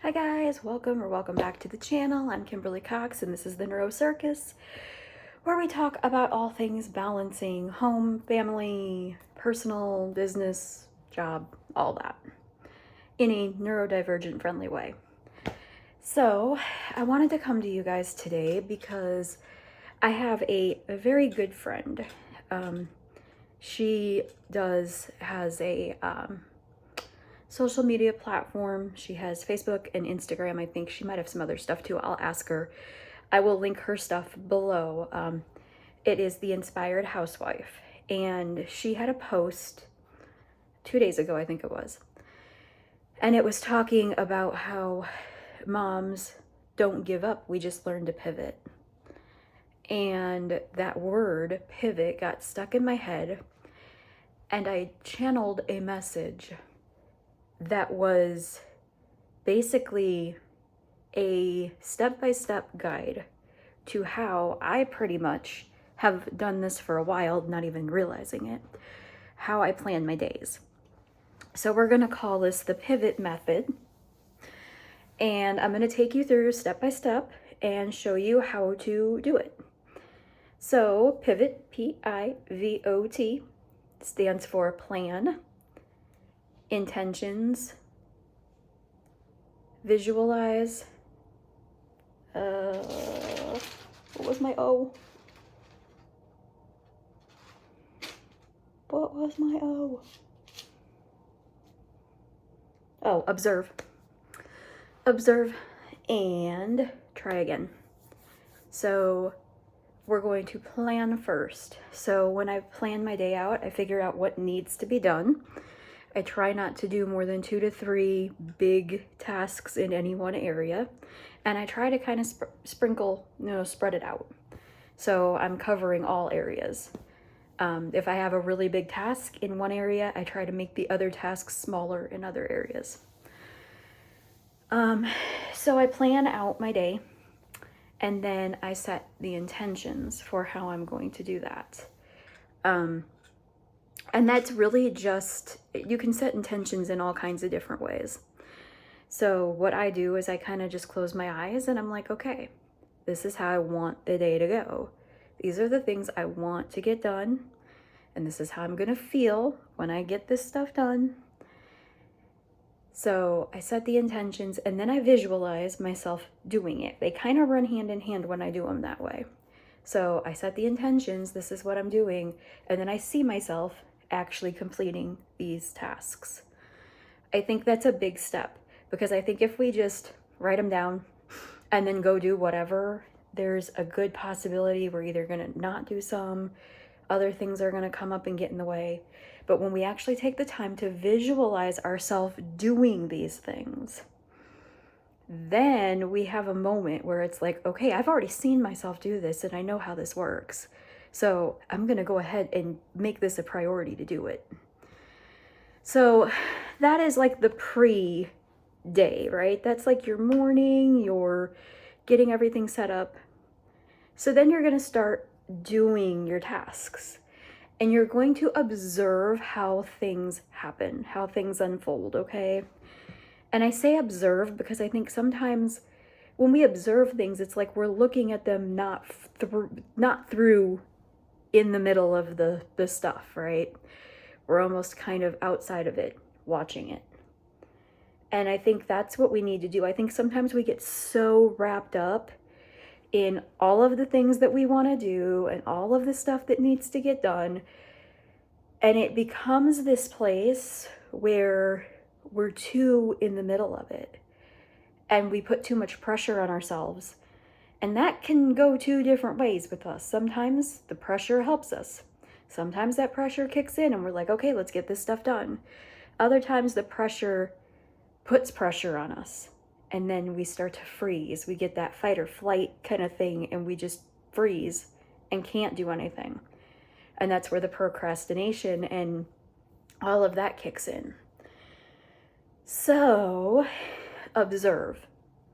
Hi guys, welcome back to the channel. I'm Kimberly Cox and this is the Neuro Circus, where we talk about all things balancing home, family, personal, business, job, all that in a neurodivergent friendly way. So I wanted to come to you guys today because I have a very good friend. She has a social media platform. She has Facebook and Instagram. I think she might have some other stuff too. I'll ask her. I will link her stuff below. It is The Inspired Housewife. And she had a post 2 days ago, I think it was. And it was talking about how moms don't give up. We just learn to pivot. And that word, pivot, got stuck in my head. And I channeled a message that was basically a step-by-step guide to how I pretty much have done this for a while, not even realizing it, how I plan my days. So we're going to call this the pivot method. And I'm going to take you through step by step and show you how to do it. So pivot, P-I-V-O-T, stands for plan, intentions, visualize, what was my O? What was my O? Oh, observe. Observe and try again. So we're going to plan first. So when I plan my day out, I figure out what needs to be done. I try not to do more than 2 to 3 big tasks in any one area. And I try to kind of spread it out. So I'm covering all areas. If I have a really big task in one area, I try to make the other tasks smaller in other areas. So I plan out my day, and then I set the intentions for how I'm going to do that. And that's really just, you can set intentions in all kinds of different ways. So what I do is I kind of just close my eyes and I'm like, okay, this is how I want the day to go. These are the things I want to get done. And this is how I'm going to feel when I get this stuff done. So I set the intentions and then I visualize myself doing it. They kind of run hand in hand when I do them that way. So I set the intentions, this is what I'm doing, and then I see myself actually completing these tasks. I think that's a big step because I think if we just write them down and then go do whatever, there's a good possibility we're either going to not do some, other things are going to come up and get in the way. But when we actually take the time to visualize ourselves doing these things, then we have a moment where it's like, okay, I've already seen myself do this and I know how this works. So I'm going to go ahead and make this a priority to do it. So that is like the pre-day, right? That's like your morning, you're getting everything set up. So then you're going to start doing your tasks. And you're going to observe how things happen, how things unfold, okay? And I say observe because I think sometimes when we observe things, it's like we're looking at them not through in the middle of the stuff, right? We're almost kind of outside of it, watching it. And I think that's what we need to do. I think sometimes we get so wrapped up in all of the things that we want to do and all of the stuff that needs to get done. And it becomes this place where we're too in the middle of it. And we put too much pressure on ourselves. And that can go 2 different ways with us. Sometimes the pressure helps us. Sometimes that pressure kicks in and we're like, okay, let's get this stuff done. Other times the pressure puts pressure on us. And then we start to freeze. We get that fight or flight kind of thing and we just freeze and can't do anything. And that's where the procrastination and all of that kicks in. So observe.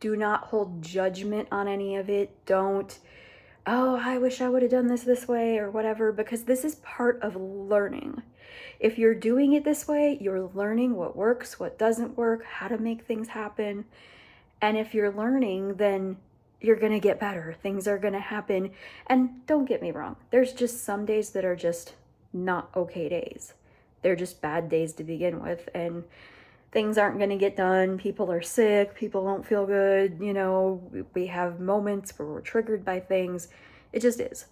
Do not hold judgment on any of it. Don't, oh, I wish I would have done this way or whatever, because this is part of learning. If you're doing it this way, you're learning what works, what doesn't work, how to make things happen. And if you're learning, then you're going to get better. Things are going to happen. And don't get me wrong, there's just some days that are just not okay days. They're just bad days to begin with. And things aren't going to get done. People are sick. People don't feel good. You know, we have moments where we're triggered by things. It just is.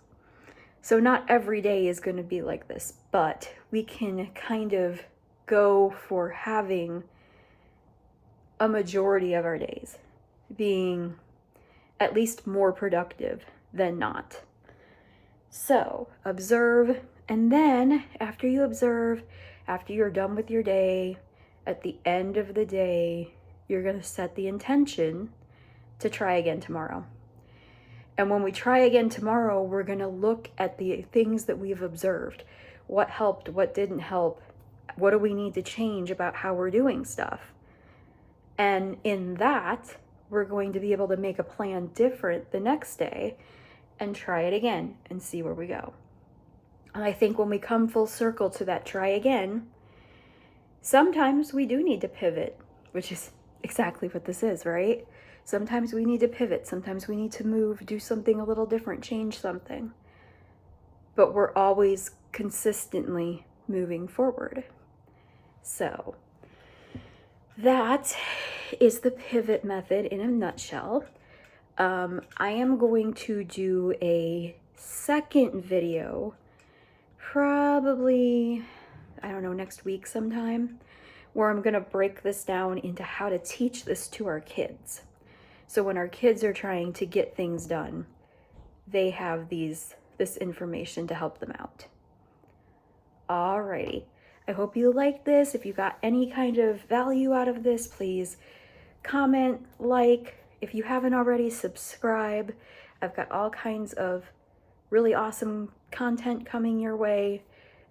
So not every day is going to be like this, but we can kind of go for having a majority of our days being at least more productive than not. So observe, and then after you observe, after you're done with your day, at the end of the day, you're going to set the intention to try again tomorrow. And when we try again tomorrow, we're going to look at the things that we've observed. What helped, what didn't help, what do we need to change about how we're doing stuff? And in that, we're going to be able to make a plan different the next day and try it again and see where we go. And I think when we come full circle to that try again, sometimes we do need to pivot, which is exactly what this is, right? Sometimes we need to pivot. Sometimes we need to move, do something a little different, change something. But we're always consistently moving forward. So that is the pivot method in a nutshell. I am going to do a second video, probably, I don't know, next week sometime, where I'm going to break this down into how to teach this to our kids. So when our kids are trying to get things done, they have this information to help them out. Alrighty. I hope you like this. If you got any kind of value out of this, please comment, like. If you haven't already, subscribe. I've got all kinds of really awesome content coming your way.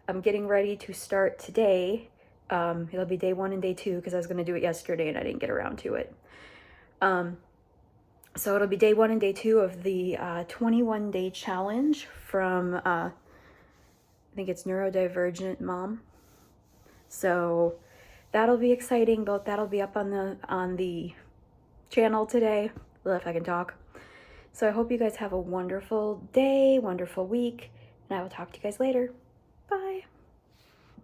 I'm getting ready to start today. It'll be day 1 and day 2 because I was going to do it yesterday and I didn't get around to it. So it'll be day 1 and day 2 of the 21-day challenge from, I think it's Neurodivergent Mom. So that'll be exciting. That'll be up on the channel today, if I can talk. So I hope you guys have a wonderful day, wonderful week, and I will talk to you guys later. Bye.